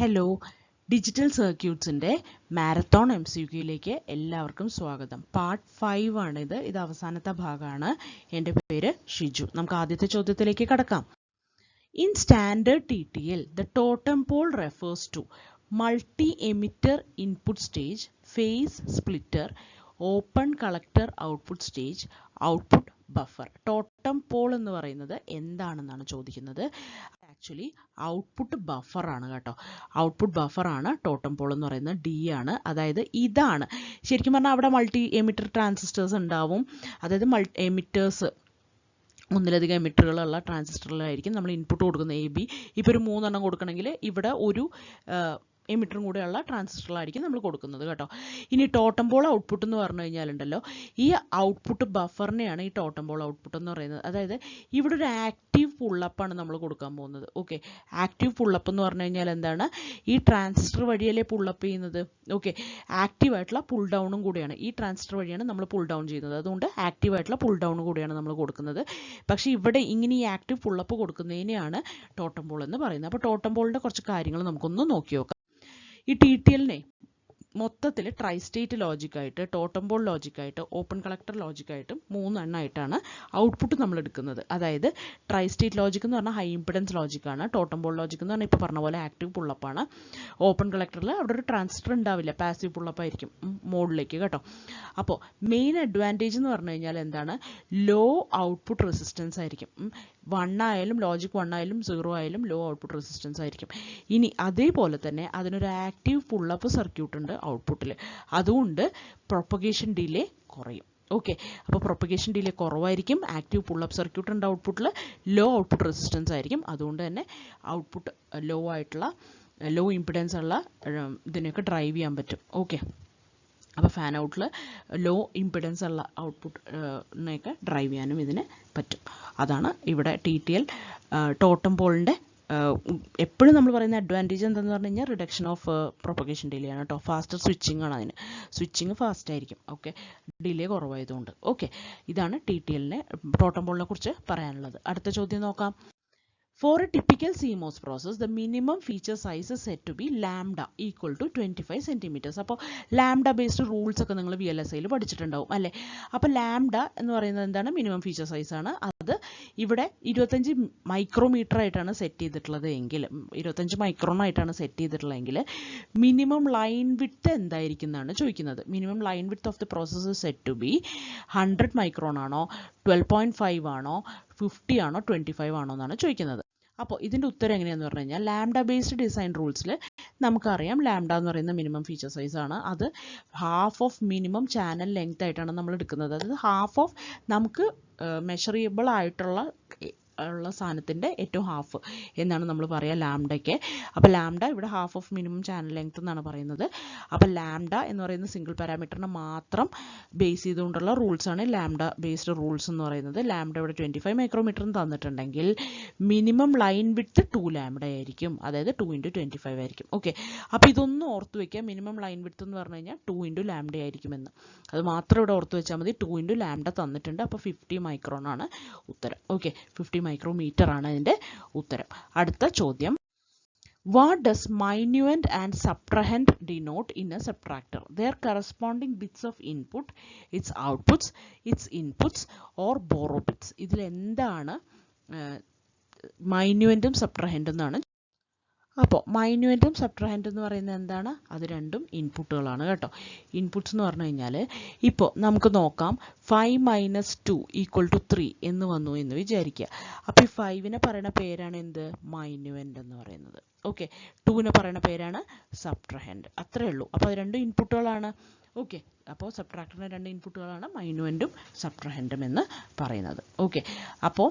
Hello, digital സർക്യൂട്ട്സിൻ്റെ marathon MCQയിലേക്ക് എല്ലാവർക്കും സ്വാഗതം. Part 5 ആണിത്. ഇത് അവസാനത്തെ ഭാഗമാണ്. എൻ്റെ പേര് ഷിജു. നമുക്ക് ആദ്യത്തെ ചോദ്യത്തിലേക്ക് കടക്കാം. In standard TTL, the totem pole refers to multi-emitter input stage, phase splitter, open collector output stage, output buffer. Totem pole എന്ന് പറയുന്നത് എന്താണെന്നാണ് ചോദിക്കുന്നത്. ആക്ച്വലി ഔട്ട്പുട്ട് ബഫറാണ് കേട്ടോ. ഔട്ട്പുട്ട് ബഫറാണ് ടോട്ടം പോൾ എന്ന് പറയുന്നത്. D ആണ്. അതായത് ഇതാണ് ശരിക്കും പറഞ്ഞാൽ അവിടെ മൾട്ടി എമിറ്റർ ട്രാൻസിസ്റ്റേഴ്സ് ഉണ്ടാവും. അതായത് എമിറ്റേഴ്സ് ഒന്നിലധികം എമിറ്ററുകളുള്ള ട്രാൻസിസ്റ്ററിലായിരിക്കും നമ്മൾ ഇൻപുട്ട് കൊടുക്കുന്നത്. AB ഇപ്പോൾ ഒരു 3 എണ്ണം കൊടുക്കണമെങ്കിൽ ഇവിടെ ഒരു എമിറ്ററും കൂടെയുള്ള ട്രാൻസിസ്റ്ററിലായിരിക്കും നമ്മൾ കൊടുക്കുന്നത് കേട്ടോ. ഇനി ടോട്ടം പോൾ ഔട്ട്പുട്ട് എന്ന് പറഞ്ഞു കഴിഞ്ഞാലുണ്ടല്ലോ, ഈ ഔട്ട്പുട്ട് ബഫറിനെയാണ് ഈ ടോട്ടം പോൾ ഔട്ട്പുട്ട് എന്ന് പറയുന്നത്. അതായത് ഇവിടെ ഒരു ആക്റ്റീവ് പുള്ളപ്പാണ് നമ്മൾ കൊടുക്കാൻ പോകുന്നത്. ഓക്കെ, ആക്റ്റീവ് പുള്ളപ്പ് എന്ന് പറഞ്ഞു കഴിഞ്ഞാൽ എന്താണ്? ഈ ട്രാൻസിസ്റ്റർ വഴിയല്ലേ പുള്ളപ്പ് ചെയ്യുന്നത്. ഓക്കെ, ആക്റ്റീവായിട്ടുള്ള പുൾ ഡൗണും കൂടിയാണ്. ഈ ട്രാൻസിസ്റ്റർ വഴിയാണ് നമ്മൾ പുൾ ഡൗൺ ചെയ്യുന്നത്. അതുകൊണ്ട് ആക്റ്റീവായിട്ടുള്ള പുൾ ഡൗൺ കൂടിയാണ് നമ്മൾ കൊടുക്കുന്നത്. പക്ഷേ ഇവിടെ ഇങ്ങനെ ഈ ആക്റ്റീവ് പുള്ളപ്പ് കൊടുക്കുന്നതിനെയാണ് ടോട്ടം പോൾ എന്ന് പറയുന്നത്. അപ്പോൾ ടോട്ടം പോളിൻ്റെ കുറച്ച് കാര്യങ്ങൾ നമുക്കൊന്ന് നോക്കി നോക്കാം. ഈ TTLനെ മൊത്തത്തിൽ tri state ലോജിക്കായിട്ട്, ടോട്ടം Paul ലോജിക്കായിട്ട്, open collector ലോജിക്കായിട്ടും 3 എണ്ണമായിട്ടാണ് output നമ്മൾ എടുക്കുന്നത്. അതായത് ട്രൈ സ്റ്റേറ്റ് ലോജിക് എന്ന് പറഞ്ഞാൽ ഹൈ ഇംപിഡൻസ് ലോജിക്കാണ്. ടോട്ടം പോൾ ലോജിക് എന്ന് പറഞ്ഞാൽ ഇപ്പോൾ പറഞ്ഞ പോലെ ആക്റ്റീവ് പുള്ളപ്പാണ്. ഓപ്പൺ കളക്ടറിൽ അവിടെ ഒരു ട്രാൻസിസ്റ്റർ ഉണ്ടാവില്ല, പാസീവ് പുള്ളപ്പായിരിക്കും മോഡിലേക്ക് കേട്ടോ. അപ്പോൾ മെയിൻ അഡ്വാൻറ്റേജ് എന്ന് പറഞ്ഞു കഴിഞ്ഞാൽ എന്താണ്? ലോ ഔട്ട്പുട്ട് റെസിസ്റ്റൻസ് ആയിരിക്കും. 1 ആയാലും ലോജിക് 1 ആയാലും 0 ആയാലും ലോ ഔട്ട്പുട്ട് റെസിസ്റ്റൻസ് ആയിരിക്കും. ഇനി അതേപോലെ തന്നെ അതിനൊരു ആക്റ്റീവ് പുള്ളപ്പ് സർക്യൂട്ട് ഉണ്ട് ഔട്ട്പുട്ടിൽ. അതുകൊണ്ട് പ്രൊപ്പഗേഷൻ ഡിലേ കുറയും. ഓക്കെ, അപ്പോൾ പ്രൊപ്പഗേഷൻ ഡിലേ കുറവായിരിക്കും. ആക്റ്റീവ് പുള്ളപ്പ് സർക്യൂട്ട് ഉണ്ട് ഔട്ട്പുട്ടിൽ. ലോ ഔട്ട്പുട്ട് റെസിസ്റ്റൻസ് ആയിരിക്കും. അതുകൊണ്ട് തന്നെ ഔട്ട്പുട്ട് ലോ ആയിട്ടുള്ള ലോ ഇംപിഡൻസ് ഉള്ള ഇതിനൊക്കെ ഡ്രൈവ് ചെയ്യാൻ പറ്റും. ഓക്കെ, അപ്പോൾ ഫാൻ ഔട്ടിൽ ലോ ഇംപിഡൻസ് ഉള്ള ഔട്ട്പുട്ടിനെയൊക്കെ ഡ്രൈവ് ചെയ്യാനും ഇതിന് പറ്റും. അതാണ് ഇവിടെ TTL ടോട്ടം പോളിൻ്റെ എപ്പോഴും നമ്മൾ പറയുന്ന അഡ്വാൻറ്റേജ് എന്താണെന്ന് പറഞ്ഞു കഴിഞ്ഞാൽ റിഡക്ഷൻ ഓഫ് പ്രൊപ്പഗേഷൻ ഡിലേ ആണ് കേട്ടോ. ഫാസ്റ്റർ സ്വിച്ചിങ് ആണ് അതിന്. സ്വിച്ചിങ് ഫാസ്റ്റ് ആയിരിക്കും. ഓക്കെ, ഡിലേ കുറവായതുകൊണ്ട്. ഓക്കെ, ഇതാണ് TTLനെ ടോട്ടം പോളിനെ കുറിച്ച് പറയാനുള്ളത്. അടുത്ത ചോദ്യം നോക്കാം. For a typical CMOS process, the minimum feature size is said to be lambda equal to 25 centimeters. അപ്പോൾ ലാംഡ ബേസ്ഡ് റൂൾസ് ഒക്കെ നിങ്ങൾ VLSIയിൽ പഠിച്ചിട്ടുണ്ടാവും അല്ലേ. അപ്പോൾ ലാംഡ എന്ന് പറയുന്നത് എന്താണ്? മിനിമം ഫീച്ചർ സൈസ് ആണ്. അത് ഇവിടെ 25 മൈക്രോമീറ്റർ ആയിട്ടാണ് സെറ്റ് ചെയ്തിട്ടുള്ളത് എങ്കിൽ, 25 മൈക്രോൺ ആയിട്ടാണ് സെറ്റ് ചെയ്തിട്ടുള്ളതെങ്കിൽ മിനിമം ലൈൻ വിഡ്ത്ത് എന്തായിരിക്കും എന്നാണ് ചോദിക്കുന്നത്. Minimum line width of the process is set to be 100 micron ആണോ, 12.5 ആണോ, 50 ആണോ, 25 ആണോ എന്നാണ് ചോദിക്കുന്നത്. അപ്പോൾ ഇതിൻ്റെ ഉത്തരം എങ്ങനെയാണെന്ന് പറഞ്ഞു കഴിഞ്ഞാൽ, ലാംഡ ബേസ്ഡ് ഡിസൈൻ റൂൾസിൽ നമുക്കറിയാം ലാംഡ എന്ന് പറയുന്ന മിനിമം ഫീച്ചർ സൈസ് ആണ്. അത് half of minimum channel length ആയിട്ടാണ് നമ്മൾ എടുക്കുന്നത്. അതായത് ഹാഫ് ഓഫ് നമുക്ക് മെഷറബിൾ ആയിട്ടുള്ള സാധനത്തിൻ്റെ ഏറ്റവും ഹാഫ് എന്നാണ് നമ്മൾ പറയുക ലാംഡയ്ക്ക്. അപ്പോൾ ലാംഡ ഇവിടെ half of minimum channel length എന്നാണ് പറയുന്നത്. അപ്പോൾ ലാംഡ എന്ന് പറയുന്ന സിംഗിൾ പാരാമീറ്ററിനെ മാത്രം ബേസ് ചെയ്തുകൊണ്ടുള്ള റൂൾസാണ് ലാംഡ ബേസ്ഡ് റൂൾസ് എന്ന് പറയുന്നത്. ലാംഡ ഇവിടെ 25 മൈക്രോമീറ്റർ തന്നിട്ടുണ്ടെങ്കിൽ മിനിമം ലൈൻ വിഡ്ത്ത് 2 ലാംഡ ആയിരിക്കും. അതായത് 2 × 25 ആയിരിക്കും. ഓക്കെ, അപ്പോൾ ഇതൊന്നും ഓർത്ത് വയ്ക്കുക. മിനിമം ലൈൻ വിഡ്ത്ത് എന്ന് പറഞ്ഞു കഴിഞ്ഞാൽ 2 × ലാംഡ ആയിരിക്കുമെന്ന്. അത് മാത്രം ഇവിടെ ഓർത്ത് വെച്ചാൽ മതി. 2 × ലാംഡ തന്നിട്ടുണ്ട്. അപ്പോൾ 50 മൈക്രോൺ ആണ് ഉത്തരം. ഓക്കെ, 50 മൈക്രോമീറ്റർ ആണ് അതിൻ്റെ ഉത്തരം. അടുത്ത ചോദ്യം. What does minuend and subtrahend denote in a subtractor? Their corresponding bits of input, its outputs, its inputs or borrow bits. ഇതിൽ എന്താണ് മൈന്യൂവൻറ്റും സബ്ട്രഹൻറ്റും എന്നാണ്. അപ്പോൾ മൈന്യൂവൻറ്റും സബ്ട്രഹൻറ്റും എന്ന് പറയുന്നത് എന്താണ്? അത് രണ്ടും ഇൻപുട്ടുകളാണ് കേട്ടോ. ഇൻപുട്ട്സ് എന്ന് പറഞ്ഞു കഴിഞ്ഞാൽ ഇപ്പോൾ നമുക്ക് നോക്കാം. 5 - 2 = 3 എന്ന് വന്നു എന്ന് വിചാരിക്കുക. അപ്പോൾ ഈ 5നെ പറയുന്ന പേരാണ് എന്ത്? മൈന്യൂവൻറ്റ് എന്ന് പറയുന്നത്. ഓക്കെ, 2നെ പറയുന്ന പേരാണ് സബ്ട്രഹൻറ്റ്. അത്രയേ ഉള്ളൂ. അപ്പോൾ അത് രണ്ടും ഇൻപുട്ടുകളാണ്. ഓക്കെ, അപ്പോൾ സബ്ട്രാക്ടറിന് 2 ഇൻപുട്ടുകളാണ് മൈന്യൂവൻറ്റും സബ്ട്രഹൻറ്റും എന്ന് പറയുന്നത്. ഓക്കെ, അപ്പോൾ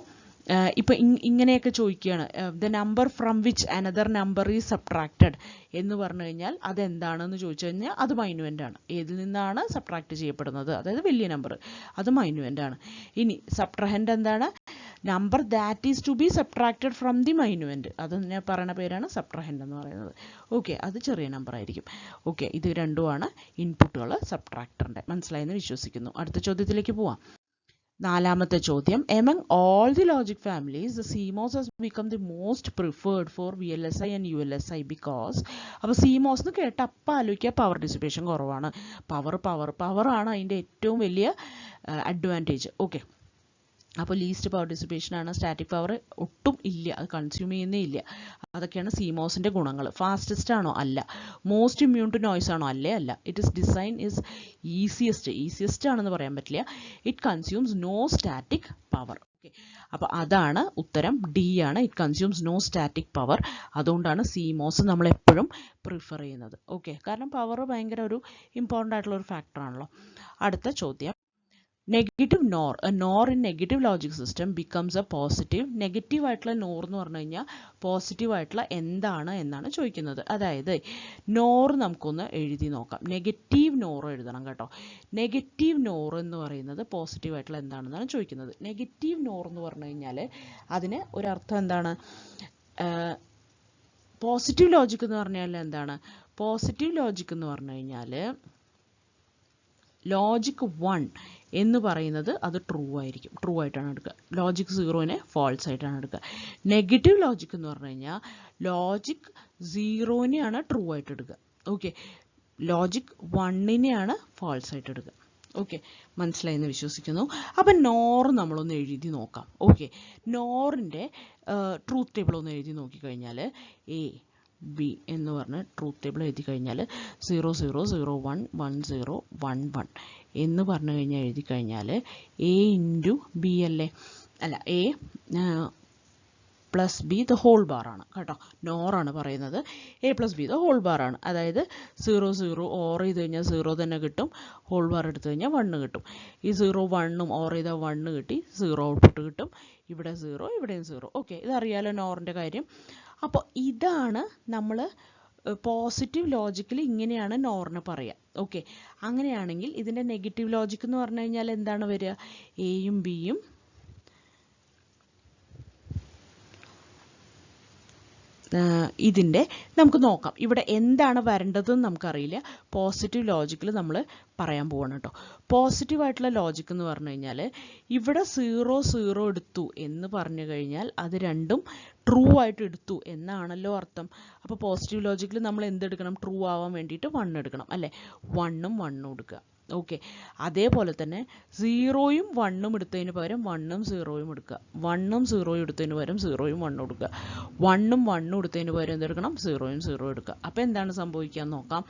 ഇപ്പോൾ ഇങ്ങനെയൊക്കെ ചോദിക്കുകയാണ്. The number from which another number is subtracted എന്ന് പറഞ്ഞു കഴിഞ്ഞാൽ അതെന്താണെന്ന് ചോദിച്ചു കഴിഞ്ഞാൽ അത് മൈന്യൂവൻ്റ് ആണ്. ഏതിൽ നിന്നാണ് സബ്ട്രാക്ട് ചെയ്യപ്പെടുന്നത്, അതായത് വലിയ നമ്പർ, അത് മൈന്യൂവൻ്റ് ആണ്. ഇനി സബ്ട്രഹൻറ്റ് എന്താണ്? Number that is to be subtracted from the minuend, അത് ഞാൻ പറയുന്ന പേരാണ് സബ്ട്രഹൻറ്റ് എന്ന് പറയുന്നത്. ഓക്കെ, അത് ചെറിയ നമ്പർ ആയിരിക്കും. ഓക്കെ, ഇത് രണ്ടുമാണ് ഇൻപുട്ടുകൾ സബ്ട്രാക്ടറിൻ്റെ. മനസ്സിലായെന്ന് വിശ്വസിക്കുന്നു. അടുത്ത ചോദ്യത്തിലേക്ക് പോവാം. നാലാമത്തെ ചോദ്യം, among all the logic families the CMOS has become the most preferred for VLSI and ULSI because. അപ്പോൾ CMOS എന്ന് കേട്ട അപ്പം ആലോചിക്കുക പവർ ഡിസിപ്പേഷൻ കുറവാണ്. പവറാണ് അതിൻ്റെ ഏറ്റവും വലിയ അഡ്വാൻറ്റേജ്. ഓക്കെ, അപ്പോൾ ലീസ്റ്റ് പവർ ഡിസിപ്പേഷൻ ആണ്. സ്റ്റാറ്റിക് പവർ ഒട്ടും ഇല്ല, അത് കൺസ്യൂം ചെയ്യുന്നേ ഇല്ല. അതൊക്കെയാണ് CMOSൻ്റെ ഗുണങ്ങൾ. ഫാസ്റ്റസ്റ്റ് ആണോ? അല്ല. മോസ്റ്റ് ഇമ്മ്യൂൺ ടു നോയ്സ് ആണോ? അല്ല. It is design is easiest ആണെന്ന് പറയാൻ പറ്റില്ല. It consumes no static power. Okay, അപ്പോൾ അതാണ് ഉത്തരം. ഡി ആണ്. It consumes no static power. അതുകൊണ്ടാണ് CMOS നമ്മൾ എപ്പോഴും പ്രിഫർ ചെയ്യുന്നത്. ഓക്കെ, കാരണം പവർ ഭയങ്കര ഒരു ഇമ്പോർട്ടൻ്റ് ആയിട്ടുള്ള ഒരു ഫാക്ടറാണല്ലോ. അടുത്ത ചോദ്യം, negative nor, A nor in negative logic system becomes A positive. Negative ആയിട്ടുള്ള നോർ എന്ന് പറഞ്ഞു കഴിഞ്ഞാൽ പോസിറ്റീവ് ആയിട്ടുള്ള എന്താണ് എന്നാണ് ചോദിക്കുന്നത്. അതായത് നോർ നമുക്കൊന്ന് എഴുതി നോക്കാം. നെഗറ്റീവ് നോർ എഴുതണം കേട്ടോ. നെഗറ്റീവ് നോർ എന്ന് പറയുന്നത് പോസിറ്റീവ് ആയിട്ടുള്ള എന്താണെന്നാണ് ചോദിക്കുന്നത്. നെഗറ്റീവ് നോർ എന്ന് പറഞ്ഞു കഴിഞ്ഞാൽ അതിന് ഒരർത്ഥം എന്താണ്? പോസിറ്റീവ് ലോജിക് എന്ന് പറഞ്ഞാൽ എന്താണ്? പോസിറ്റീവ് ലോജിക് എന്ന് പറഞ്ഞു കഴിഞ്ഞാൽ ലോജിക് 1 എന്ന് പറയുന്നത് അത് ട്രൂ ആയിരിക്കും, ട്രൂ ആയിട്ടാണ് എടുക്കുക. ലോജിക് 0നെ ഫാൾസ് ആയിട്ടാണ് എടുക്കുക. നെഗറ്റീവ് ലോജിക് എന്ന് പറഞ്ഞു കഴിഞ്ഞാൽ ലോജിക് 0നെയാണ് ട്രൂ ആയിട്ട് എടുക്കുക. ഓക്കെ, ലോജിക് 1നെയാണ് ഫാൾസ് ആയിട്ട് എടുക്കുക. ഓക്കെ, മനസ്സിലായെന്ന് വിശ്വസിക്കുന്നു. അപ്പം നോർ നമ്മളൊന്ന് എഴുതി നോക്കാം. ഓക്കെ, നോറിൻ്റെ ട്രൂത്ത് ടേബിൾ ഒന്ന് എഴുതി നോക്കിക്കഴിഞ്ഞാൽ എ ബി എന്ന് പറഞ്ഞ് ട്രൂത്ത് ടേബിൾ എഴുതി കഴിഞ്ഞാൽ 0 0 0 1 1 0 1 1 എന്ന് പറഞ്ഞു കഴിഞ്ഞാൽ എഴുതി കഴിഞ്ഞാൽ എ ഇൻറ്റു ബി അല്ലേ? അല്ല, A plus B the whole ബാറാണ് കേട്ടോ. നോറാണ് പറയുന്നത്. A plus B the whole ബാറാണ്. അതായത് 0 0 ഓർ ചെയ്ത് കഴിഞ്ഞാൽ 0 തന്നെ കിട്ടും. ഹോൾ ബാർ എടുത്തു കഴിഞ്ഞാൽ 1 കിട്ടും. ഈ 0 1ഉം ഓർ ചെയ്താൽ 1 കിട്ടി. 0 ഔട്ട്പുട്ട് കിട്ടും. ഇവിടെ 0, ഇവിടെയും 0. ഓക്കെ, ഇതറിയാലോ നോറിൻ്റെ കാര്യം. അപ്പോൾ ഇതാണ് നമ്മൾ പോസിറ്റീവ് ലോജിക്കിൽ ഇങ്ങനെയാണ് നോറിന് പറയുക. ഓക്കെ, അങ്ങനെയാണെങ്കിൽ ഇതിൻ്റെ നെഗറ്റീവ് ലോജിക് എന്ന് പറഞ്ഞു കഴിഞ്ഞാൽ എന്താണ് വരിക? എയും ബിയും ഇതിൻ്റെ നമുക്ക് നോക്കാം. ഇവിടെ എന്താണ് വരേണ്ടതെന്ന് നമുക്കറിയില്ല. പോസിറ്റീവ് ലോജിക്കിൽ നമ്മൾ പറയാൻ പോവാണ് കേട്ടോ. പോസിറ്റീവ് ആയിട്ടുള്ള ലോജിക് എന്ന് പറഞ്ഞു കഴിഞ്ഞാൽ ഇവിടെ 0 0 എടുത്തു എന്ന് പറഞ്ഞു കഴിഞ്ഞാൽ അത് രണ്ടും ട്രൂ ആയിട്ട് എടുത്തു എന്നാണല്ലോ അർത്ഥം. അപ്പോൾ പോസിറ്റീവ് ലോജിക്കിൽ നമ്മൾ എന്തെടുക്കണം? ട്രൂ ആവാൻ വേണ്ടിയിട്ട് 1 എടുക്കണം അല്ലേ? 1ഉം 1ഉം എടുക്കുക. ഓക്കെ, അതേപോലെ തന്നെ 0യും 1ഉം എടുത്തതിന് പകരം 1ഉം 0യും എടുക്കുക. 1ഉം 0യും എടുത്തതിന് പകരം 0യും 1ഉം എടുക്കുക. 1ഉം 1ഉം എടുത്തതിന് പകരം എന്തെടുക്കണം? 0യും 0 എടുക്കുക. അപ്പോൾ എന്താണ് സംഭവിക്കുക നോക്കാം.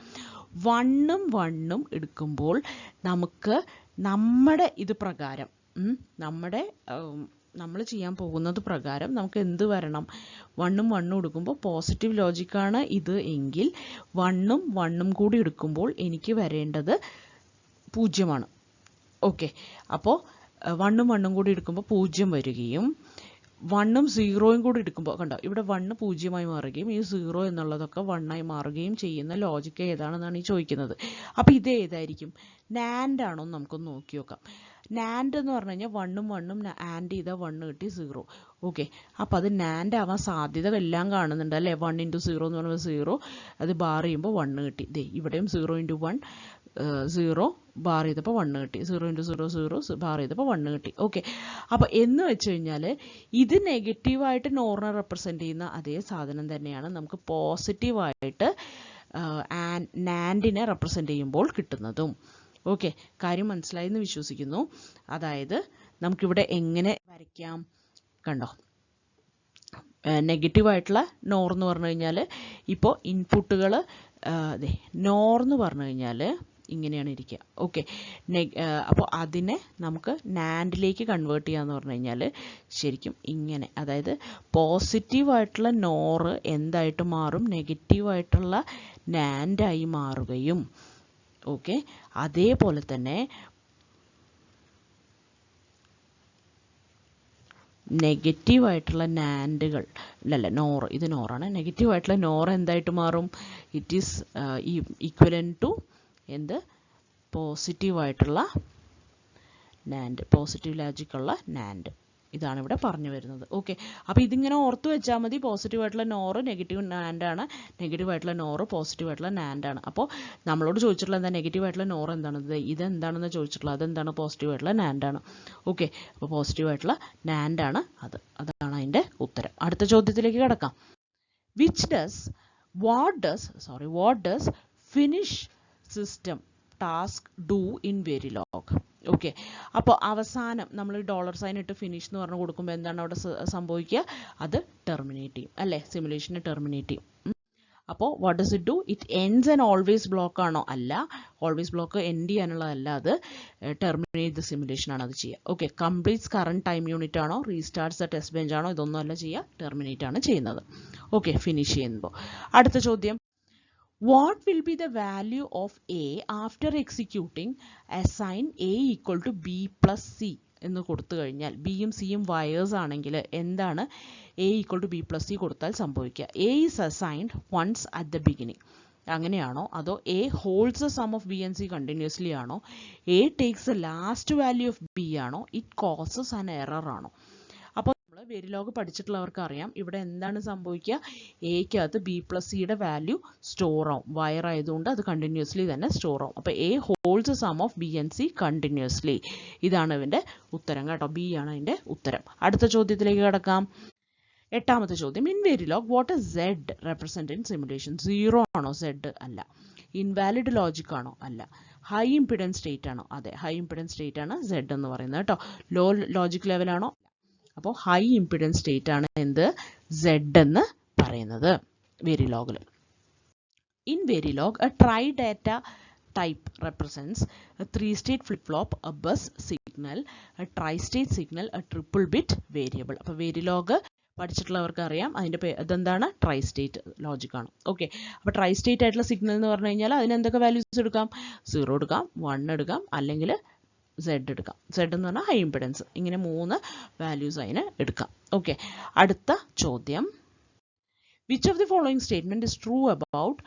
1ഉം 1ഉം എടുക്കുമ്പോൾ നമുക്ക് നമ്മുടെ ഇത് പ്രകാരം നമ്മൾ ചെയ്യാൻ പോകുന്നത് പ്രകാരം നമുക്ക് എന്ത് വരണം? 1ഉം 1ഉം എടുക്കുമ്പോൾ പോസിറ്റീവ് ലോജിക്കാണ് ഇത് എങ്കിൽ 1ഉം 1ഉം കൂടി എടുക്കുമ്പോൾ എനിക്ക് വരേണ്ടത് 0ആണ്. ഓക്കെ, അപ്പോൾ 1ഉം 1ഉം കൂടി എടുക്കുമ്പോൾ 0 വരികയും 1ഉം 0യും കൂടി എടുക്കുമ്പോൾ കണ്ടോ ഇവിടെ 1 0ആയി മാറുകയും ഈ 0 എന്നുള്ളതൊക്കെ 1ആയി മാറുകയും ചെയ്യുന്ന ലോജിക്ക് ഏതാണെന്നാണ് ഈ ചോദിക്കുന്നത്. അപ്പോൾ ഇത് ഏതായിരിക്കും? നാൻഡ് ആണോ എന്ന് നമുക്കൊന്ന് നോക്കി നോക്കാം. നാൻഡ് എന്ന് പറഞ്ഞു കഴിഞ്ഞാൽ 1ഉം 1ഉം ആൻഡ് ചെയ്താൽ 1 കിട്ടി 0. ഓക്കെ, അപ്പോൾ അത് നാൻഡ് ആവാൻ സാധ്യത എല്ലാം കാണുന്നുണ്ട് അല്ലേ? 1 × 0 എന്ന് പറയുമ്പോൾ 0, അത് ബാർ ചെയ്യുമ്പോൾ 1 കിട്ടി. ദേ ഇവിടെയും 0 × 1 0 ബാർ ചെയ്തപ്പോൾ 1 കിട്ടി. 0 × 0 0 ബാർ ചെയ്തപ്പോൾ 1 കിട്ടി. ഓക്കെ, അപ്പോൾ എന്ന് വെച്ച് കഴിഞ്ഞാൽ ഇത് നെഗറ്റീവായിട്ട് നോറിനെ റെപ്രസെൻ്റ് ചെയ്യുന്ന അതേ സാധനം തന്നെയാണ് നമുക്ക് പോസിറ്റീവായിട്ട് നാൻഡിനെ റെപ്രസെൻ്റ് ചെയ്യുമ്പോൾ കിട്ടുന്നതും. ഓക്കെ, കാര്യം മനസ്സിലായി എന്ന് വിശ്വസിക്കുന്നു. അതായത് നമുക്കിവിടെ എങ്ങനെ വരയ്ക്കാം? കണ്ടോ, നെഗറ്റീവായിട്ടുള്ള നോർ എന്ന് പറഞ്ഞു കഴിഞ്ഞാൽ ഇപ്പോൾ ഇൻപുട്ടുകൾ നോർ എന്ന് പറഞ്ഞു കഴിഞ്ഞാൽ ഇങ്ങനെയാണ് ഇരിക്കുക. ഓക്കെ, അപ്പോൾ അതിനെ നമുക്ക് നാൻഡിലേക്ക് കൺവേർട്ട് ചെയ്യാന്ന് പറഞ്ഞു കഴിഞ്ഞാൽ ശരിക്കും ഇങ്ങനെ, അതായത് പോസിറ്റീവായിട്ടുള്ള നോറ് എന്തായിട്ട് മാറും? നെഗറ്റീവായിട്ടുള്ള നാൻഡായി മാറുകയും ഓക്കെ അതേപോലെ തന്നെ നെഗറ്റീവായിട്ടുള്ള നാൻഡുകൾ അല്ല നോർ, ഇത് നോറാണ്. നെഗറ്റീവായിട്ടുള്ള നോർ എന്തായിട്ട് മാറും? ഇറ്റ് ഈസ് ഈക്വലൻ്റ് ടു എന്ത്? പോസിറ്റീവായിട്ടുള്ള നാൻഡ്, പോസിറ്റീവ് ലോജിക്കുള്ള നാൻഡ്. ഇതാണ് ഇവിടെ പറഞ്ഞു വരുന്നത്. ഓക്കെ, അപ്പോൾ ഇതിങ്ങനെ ഓർത്ത് വെച്ചാൽ മതി. പോസിറ്റീവ് ആയിട്ടുള്ള നോറ് നെഗറ്റീവ് നാൻഡ് ആണ്, നെഗറ്റീവ് ആയിട്ടുള്ള നോറ് പോസിറ്റീവ് ആയിട്ടുള്ള നാൻഡ് ആണ്. അപ്പോൾ നമ്മളോട് ചോദിച്ചിട്ടുള്ള എന്താ, നെഗറ്റീവ് ആയിട്ടുള്ള നോറ് എന്താണ്, ഇതെന്താണെന്ന് ചോദിച്ചിട്ടുള്ളത്, അതെന്താണ്, പോസിറ്റീവ് ആയിട്ടുള്ള നാൻഡ് ആണ്. ഓക്കെ, അപ്പോൾ പോസിറ്റീവ് ആയിട്ടുള്ള നാൻഡ് ആണ് അതാണ് അതിൻ്റെ ഉത്തരം. അടുത്ത ചോദ്യത്തിലേക്ക് കിടക്കാം. what does finish system task do in Verilog? Okay, അപ്പോൾ അവസാനം നമ്മൾ ഡോളർ സൈൻ ഇട്ട് ഫിനിഷ് എന്ന് പറഞ്ഞു കൊടുക്കുമ്പോൾ എന്താണ് അവിടെ സംഭവിക്കുക, അത് ടെർമിനേറ്റ് ചെയ്യും അല്ലേ, സിമുലേഷനെ ടെർമിനേറ്റ് ചെയ്യും. അപ്പോൾ what does it do, it ends and always block ആണോ, അല്ല, ഓൾവേസ് ബ്ലോക്ക് എൻഡ് ചെയ്യാനുള്ളതല്ല, അത് ടെർമിനേറ്റ് ദ സിമുലേഷൻ ആണ് അത് ചെയ്യുക. Okay, completes current time unit ആണോ, റീസ്റ്റാർട്ട്സ് ദ ടെസ്റ്റ് ബെഞ്ച് ആണോ, ഇതൊന്നും അല്ല ചെയ്യുക, ടെർമിനേറ്റ് ആണ് ചെയ്യുന്നത്. ഓക്കെ, ഫിനിഷ് ചെയ്യുമ്പോൾ. അടുത്ത ചോദ്യം, what will be the value of a after executing assign a equal to b plus c എന്ന് കൊടുത്തു കഴിഞ്ഞാൽ, ബിയും സിയും വയേഴ്സ് ആണെങ്കിൽ എന്താണ് a equal to b plus c കൊടുത്താൽ സംഭവിക്കുക? a is assigned once at the beginning, അങ്ങനെയാണോ, അതോ a holds the sum of b and c continuously ആണോ, a takes the last value of b ആണോ, it causes an error ആണോ? അപ്പോൾ നമ്മൾ Verilog പഠിച്ചിട്ടുള്ളവർക്ക് അറിയാം ഇവിടെ എന്താണ് സംഭവിക്കുക, എക്കകത്ത് ബി പ്ലസ് സിയുടെ വാല്യൂ സ്റ്റോർ ആവും, വയർ ആയതുകൊണ്ട് അത് കണ്ടിന്യൂസ്ലി തന്നെ സ്റ്റോർ ആവും. അപ്പോൾ A holds sum of B and C continuously, ഇതാണ് ഇതിൻ്റെ ഉത്തരം കേട്ടോ, ബി ആണ് അതിൻ്റെ ഉത്തരം. അടുത്ത ചോദ്യത്തിലേക്ക് കിടക്കാം. എട്ടാമത്തെ ചോദ്യം, in Verilog what is Z represent in simulation? 0 ആണോ സെഡ്? അല്ല. ഇൻവാലിഡ് ലോജിക് ആണോ? അല്ല. ഹൈ ഇംപിഡൻസ് സ്റ്റേറ്റ് ആണോ? അതെ, ഹൈ ഇംപിഡൻസ് സ്റ്റേറ്റ് ആണ് സെഡ് എന്ന് പറയുന്നത് കേട്ടോ. ലോ ലോജിക് ലെവലാണോ? അപ്പോൾ ഹൈ ഇംപിഡൻസ് സ്റ്റേറ്റ് ആണ് എന്ത്, സെഡ് എന്ന് പറയുന്നത് വെരിലോഗിൽ. In Verilog a tri data type represents a 3-state flip-flop, a bus signal, a tri-state signal, a triple bit variable. അപ്പോൾ വെരിലോഗ് പഠിച്ചിട്ടുള്ളവർക്ക് അറിയാം അതിൻ്റെ ഇതെന്താണ്, ട്രൈ സ്റ്റേറ്റ് ലോജിക് ആണ്. ഓക്കെ, അപ്പോൾ ട്രൈ സ്റ്റേറ്റ് ആയിട്ടുള്ള സിഗ്നൽ എന്ന് പറഞ്ഞു കഴിഞ്ഞാൽ അതിന് എന്തൊക്കെ വാല്യൂസ് എടുക്കാം, 0 എടുക്കാം, 1 എടുക്കാം, അല്ലെങ്കിൽ സെഡ് എടുക്കാം. സെഡ് എന്ന് പറഞ്ഞാൽ ഹൈ ഇംപിഡൻസ്, ഇങ്ങനെ 3 വാല്യൂസ് അതിന് എടുക്കാം. ഓക്കെ, അടുത്ത ചോദ്യം, which of the following statement is true about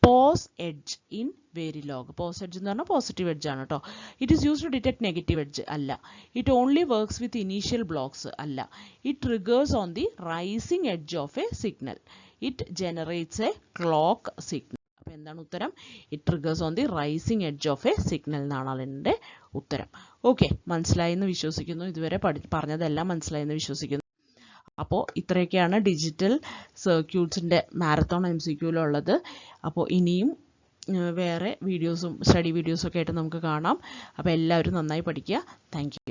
pause edge in Verilog? Pause edge എന്ന് പറഞ്ഞാൽ പോസിറ്റീവ് എഡ്ജ് ആണ് കേട്ടോ. It is use to detect negative edge? അല്ല. It only works with initial blocks? അല്ല. It triggers on the rising edge of a signal? It generates a clock signal? അപ്പോൾ എന്താണ് ഉത്തരം? It triggers on the rising edge of a signal എന്നാണ് അതിൻ്റെ ഉത്തരം. Okay, മനസ്സിലായി എന്ന് വിശ്വസിക്കുന്നു. ഇതുവരെ പറഞ്ഞതെല്ലാം മനസ്സിലായി എന്ന് വിശ്വസിക്കുന്നു. അപ്പോൾ ഇത്രയൊക്കെയാണ് ഡിജിറ്റൽ സർക്യൂട്ട്സിൻ്റെ മാരത്തോൺ MCQയിലുള്ളത്. അപ്പോൾ ഇനിയും വേറെ വീഡിയോസും സ്റ്റഡി വീഡിയോസും ഒക്കെ ആയിട്ട് നമുക്ക് കാണാം. അപ്പോൾ എല്ലാവരും നന്നായി പഠിക്കുക. Thank you.